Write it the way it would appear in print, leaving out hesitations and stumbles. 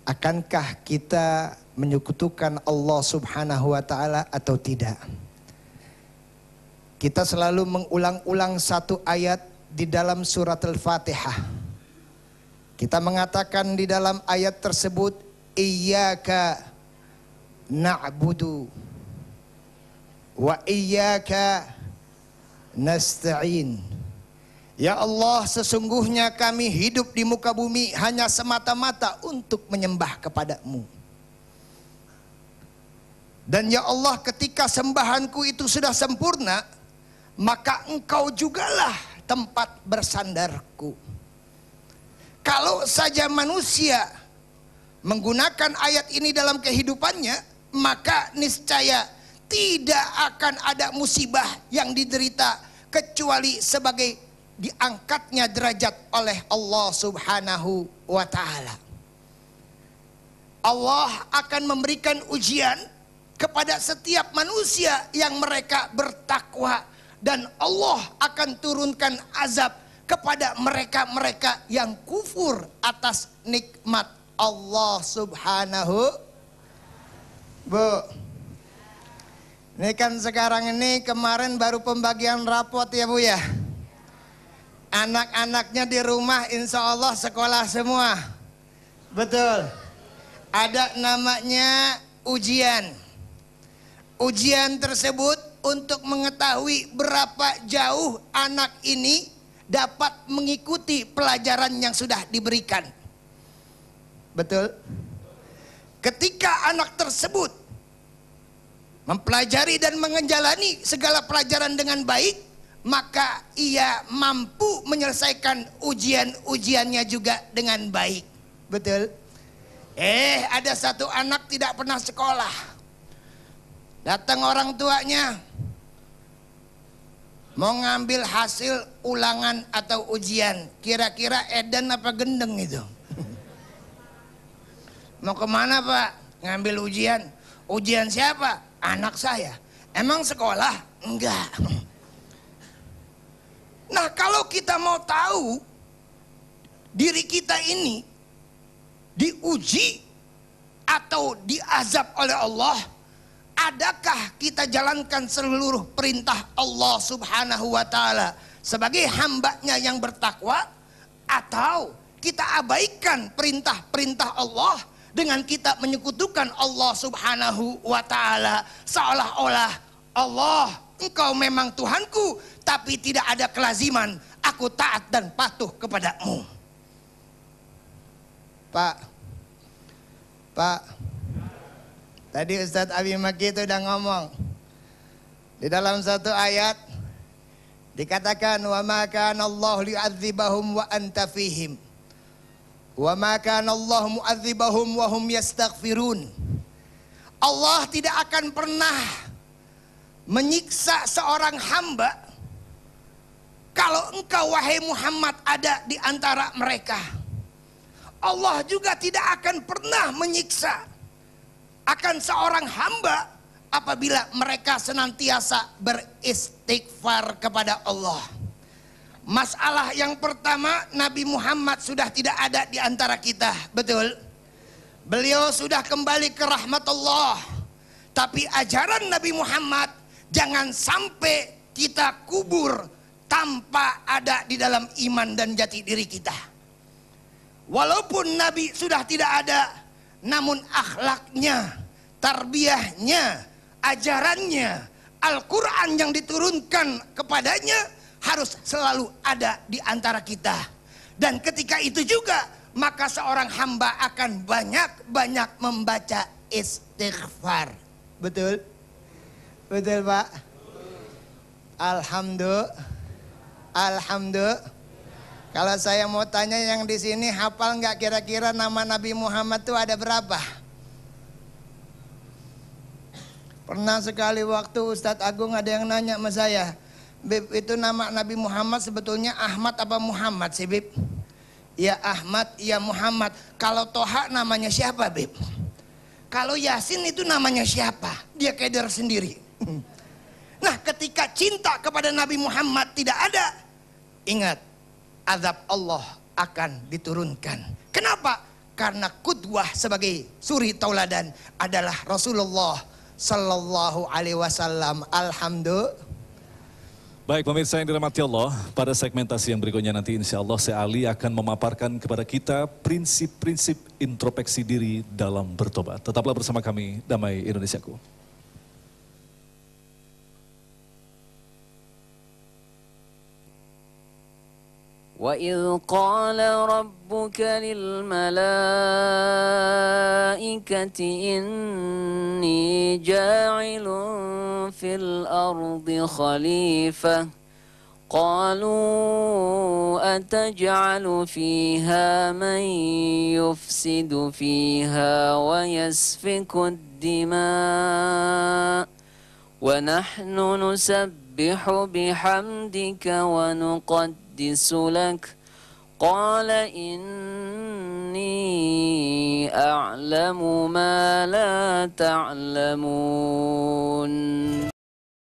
Akankah kita menyekutukan Allah Subhanahu wa Ta'ala atau tidak? Kita selalu mengulang-ulang satu ayat di dalam surat Al-Fatihah. Kita mengatakan di dalam ayat tersebut, Iyyaka na'budu wa iyyaka nasta'in. Ya Allah, sesungguhnya kami hidup di muka bumi hanya semata-mata untuk menyembah kepadamu. Dan ya Allah, ketika sembahanku itu sudah sempurna, maka engkau jugalah tempat bersandarku. Kalau saja manusia menggunakan ayat ini dalam kehidupannya, maka niscaya tidak akan ada musibah yang diderita kecuali sebagai diangkatnya derajat oleh Allah Subhanahu wa Ta'ala. Allah akan memberikan ujian kepada setiap manusia yang mereka bertakwa, dan Allah akan turunkan azab kepada mereka-mereka yang kufur atas nikmat Allah Subhanahu. Bu, ini kan sekarang ini, kemarin baru pembagian rapot ya Bu ya. Anak-anaknya di rumah insya Allah sekolah semua. Betul. Ada namanya ujian. Ujian tersebut untuk mengetahui berapa jauh anak ini dapat mengikuti pelajaran yang sudah diberikan. Betul. Ketika anak tersebut mempelajari dan menjalani segala pelajaran dengan baik, maka ia mampu menyelesaikan ujian-ujiannya juga dengan baik. Betul. Ada satu anak tidak pernah sekolah. Datang orang tuanya, mau ngambil hasil ulangan atau ujian. Kira-kira edan apa gendeng itu? Mau kemana Pak? Ngambil ujian. Ujian siapa? Anak saya. Emang sekolah? Enggak. Nah, kalau kita mau tahu diri kita ini diuji atau diazab oleh Allah, adakah kita jalankan seluruh perintah Allah Subhanahu wa Ta'ala sebagai hambanya yang bertakwa, atau kita abaikan perintah-perintah Allah dengan kita menyekutukan Allah Subhanahu wa Ta'ala, seolah-olah Allah, engkau memang Tuhanku, tapi tidak ada kelaziman aku taat dan patuh kepadamu. Pak, tadi Ustadz Abi Maki itu udah ngomong di dalam satu ayat dikatakan, wa ma kana Allah li'adzibahum wa anta fihim wa ma kana Allah mu'adzibahum wa hum yastaghfirun. Allah tidak akan pernah menyiksa seorang hamba kalau engkau wahai Muhammad ada di antara mereka. Allah juga tidak akan pernah menyiksa akan seorang hamba apabila mereka senantiasa beristighfar kepada Allah. Masalah yang pertama, Nabi Muhammad sudah tidak ada di antara kita. Betul. Beliau sudah kembali ke rahmat Allah. Tapi ajaran Nabi Muhammad jangan sampai kita kubur tanpa ada di dalam iman dan jati diri kita. Walaupun Nabi sudah tidak ada, namun akhlaknya, tarbiyahnya, ajarannya, Al-Quran yang diturunkan kepadanya harus selalu ada di antara kita. Dan ketika itu juga, maka seorang hamba akan banyak-banyak membaca istighfar. Betul? Betul Pak? Alhamdulillah. Kalau saya mau tanya yang di sini, hafal nggak kira-kira nama Nabi Muhammad itu ada berapa? Pernah sekali waktu Ustadz Agung ada yang nanya sama saya, Bib, itu nama Nabi Muhammad sebetulnya Ahmad apa Muhammad sih Bib? Ya Ahmad, ya Muhammad. Kalau Toha namanya siapa Bib? Kalau Yasin itu namanya siapa? Dia keder sendiri. Nah, ketika cinta kepada Nabi Muhammad tidak ada, ingat, azab Allah akan diturunkan. Kenapa? Karena qudwah sebagai suri tauladan adalah Rasulullah sallallahu alaihi wasallam. Alhamdulillah. Baik pemirsa yang dirahmati Allah, pada segmentasi yang berikutnya nanti insya Allah Syekh Ali akan memaparkan kepada kita prinsip-prinsip introspeksi diri dalam bertobat. Tetaplah bersama kami, Damai Indonesiaku. وَإِذْ قَالَ رَبُّكَ لِلْمَلَائِكَةِ إِنِّي جَاعِلٌ فِي الْأَرْضِ خَلِيفَةً قَالُوا أَتَجْعَلُ فِيهَا مَن يُفْسِدُ فِيهَا وَيَسْفِكُ الدِّمَاءَ وَنَحْنُ نُسَبِّحُ بِحَمْدِكَ وَنُقَدِّسُ لَكَ قَالَ إِنِّي أَعْلَمُ مَا لَا تَعْلَمُونَ